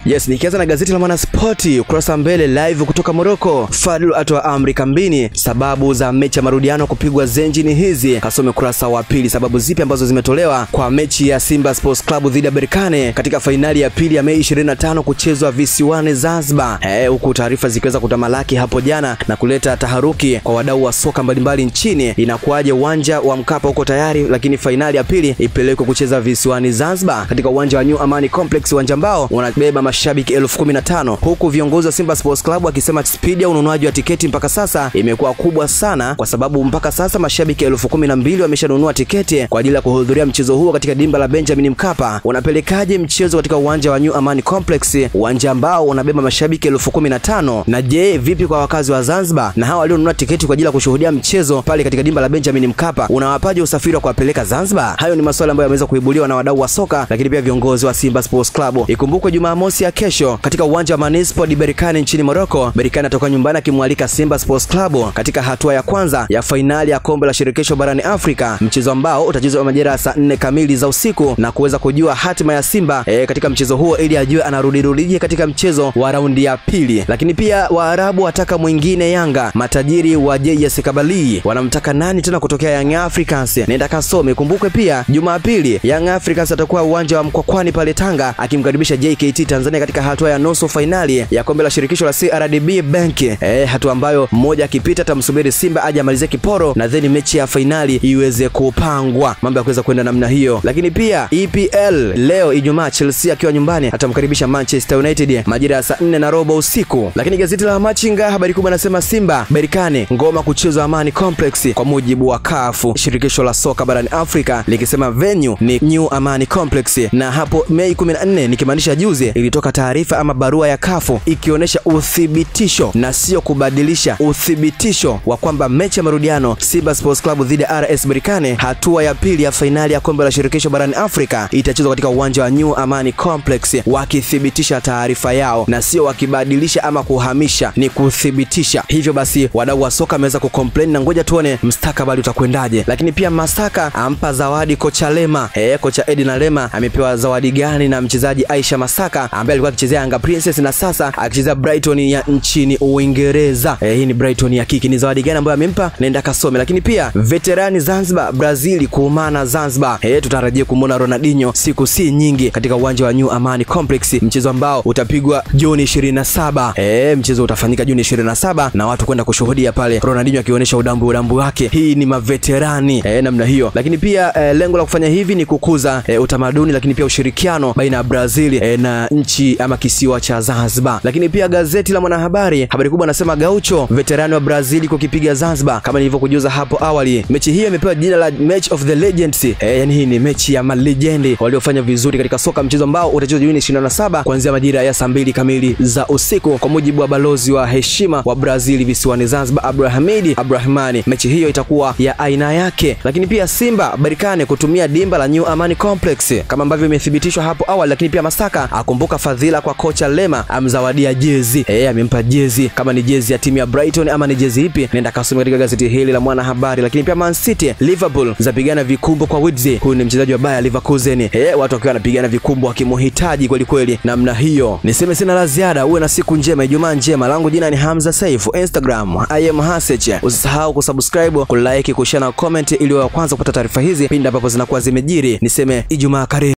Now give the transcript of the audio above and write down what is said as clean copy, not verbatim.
Yes, nikianza na gazeti la Mwanaspoti ukurasa mbele live kutoka Morocco. Fadlu atoa amri kambini, sababu za mechi ya marudiano kupigwa Zenji ni hizi. Kasome ukurasa wa pili sababu zipi ambazo zimetolewa kwa mechi ya Simba Sports Club dhidi ya Berkane katika fainali ya pili ya Mei 25 kuchezwa visiwani Zanzibar. Huku taarifa zikiweza kutamalaki hapo jana na kuleta taharuki kwa wadau wa soka mbalimbali nchini. Inakuaje uwanja wa Mkapa uko tayari lakini fainali ya pili ipelekwe kucheza visiwani Zanzibar katika uwanja wa New Amani Complex, uwanja ambao unabeba mashabiki 15,000, huku viongozi wa Simba Sports Club wakisema speed ya ununuaji wa tiketi mpaka sasa imekuwa kubwa sana, kwa sababu mpaka sasa mashabiki 12,000 wameshanunua tiketi kwa ajili ya kuhudhuria mchezo huo katika dimba la Benjamin Mkapa. Unapelekaje mchezo katika uwanja wa New Amani Complex, uwanja ambao unabeba mashabiki 15,000? Na je, vipi kwa wakazi wa Zanzibar na hao walionunua tiketi kwa ajili ya kushuhudia mchezo pale katika dimba la Benjamin Mkapa? Unawapaje usafiri wa kuwapeleka Zanzibar? Hayo ni maswali ambayo yameweza kuibuliwa na wadau wa soka lakini pia viongozi wa Simba Sports Club. Ikumbukwe Jumamosi ya kesho katika uwanja wa Manispo di Berkane nchini Morocco, Berkane atoka nyumbani akimwalika Simba Sports Club katika hatua ya kwanza ya fainali ya kombe la shirikisho barani Afrika, mchezo ambao utachezwa majira ya saa 4 kamili za usiku, na kuweza kujua hatima ya Simba katika mchezo huo ili ajue anarudi katika mchezo wa raundi ya pili. Lakini pia Waarabu wataka mwingine Yanga, matajiri wa JS Kabali wanamtaka nani tena kutokea Young Africans? Nenda kasome. Kumbukwe pia Jumapili Young Africans atakuwa uwanja wa Mkwakwani pale Tanga akimkaribisha JKT Tanzania katika hatua ya nusu finali ya kombe la shirikisho la CRDB Bank. Hatua ambayo mmoja akipita tamsubiri Simba aje amalize kiporo na then mechi ya finali iweze kupangwa, mambo ya kuweza kwenda namna hiyo. Lakini pia EPL leo Ijumaa, Chelsea akiwa nyumbani atamkaribisha Manchester United majira ya saa 4:15 usiku. Lakini gazeti la Machinga habari kubwa nasema Simba Berkane ngoma kuchezwa Amani Complex kwa mujibu wa CAF, shirikisho la soka barani Afrika, likisema venue ni New Amani Complex. Na hapo Mei 14 nikimaanisha juzi ilitoka taarifa ama barua ya CAF ikionyesha uthibitisho na sio kubadilisha, uthibitisho wa kwamba mechi ya marudiano Simba Sports Club dhidi ya RS Berkane hatua ya pili ya fainali ya kombe la shirikisho barani Afrika itachezwa katika uwanja wa New Amani Complex, wakithibitisha taarifa yao na sio wakibadilisha ama kuhamisha, ni kuthibitisha. Hivyo basi wadau wa soka wameweza kucomplain na ngoja tuone mstakabali utakwendaje. Lakini pia Masaka ampa zawadi kocha Lema. Kocha Edna Lema amepewa zawadi gani na mchezaji Aisha Masaka ambaye alikuwa akichezea Yanga Princess na sasa akichezea Brighton ya nchini Uingereza. Hii ni Brighton ya kiki. Ni zawadi gani ambayo amempa? Nenda kasome. Lakini pia veterani Zanzibar Brazil kuumana Zanzibar. Tutarajia kumuona Ronaldinho siku si nyingi katika uwanja wa New Amani Complex, mchezo ambao utapigwa Juni 27. Mchezo utafanyika Juni 27 na watu kwenda kushuhudia pale Ronaldinho akionyesha udambu wake. Hii ni maveterani namna hiyo. Lakini pia lengo la kufanya hivi ni kukuza utamaduni lakini pia ushirikiano baina ya Brazil na nchi ama kisiwa cha Zanzibar. Lakini pia gazeti la Mwanahabari habari kubwa nasema Gaucho veterani wa Brazil kukipiga Zanzibar. Kama nilivyokujuza hapo awali, mechi hiyo imepewa jina la Match of the Legends. Yani hii ni mechi ya malegendi waliofanya vizuri katika soka, mchezo ambao utachezwa Juni 27 kuanzia majira ya saa 2 kamili za usiku kwa mujibu wa balozi wa heshima wa Brazil visiwani Zanzibar Abdulhamid Abdurrahmani. Mechi hiyo itakuwa ya aina yake. Lakini pia Simba Berkane kutumia dimba la New Amani Complex kama ambavyo imethibitishwa hapo awali. Lakini pia Masaka akumbuka fadhila kwa kocha Lema, amzawadia jezi. Amempa jezi, kama ni jezi ya timu ya Brighton ama ni jezi ipi, nenda kasome katika gazeti hili la Mwanahabari. Lakini pia Man City Liverpool zapigana vikumbo kwa Widzi. Huyu ni mchezaji wa Bayer Leverkusen. Watu wakiwa wanapigana vikumbo wakimhitaji kweli kweli namna hiyo. Niseme sina la ziada, uwe na siku njema, Ijumaa njema. Langu jina ni Hamza Saif, Instagram I am Hasech. Usisahau kusubscribe, kulike, kushare na comment ili wa kwanza kupata taarifa hizi pindi ambapo zinakuwa zimejiri. Niseme Ijumaa karimu.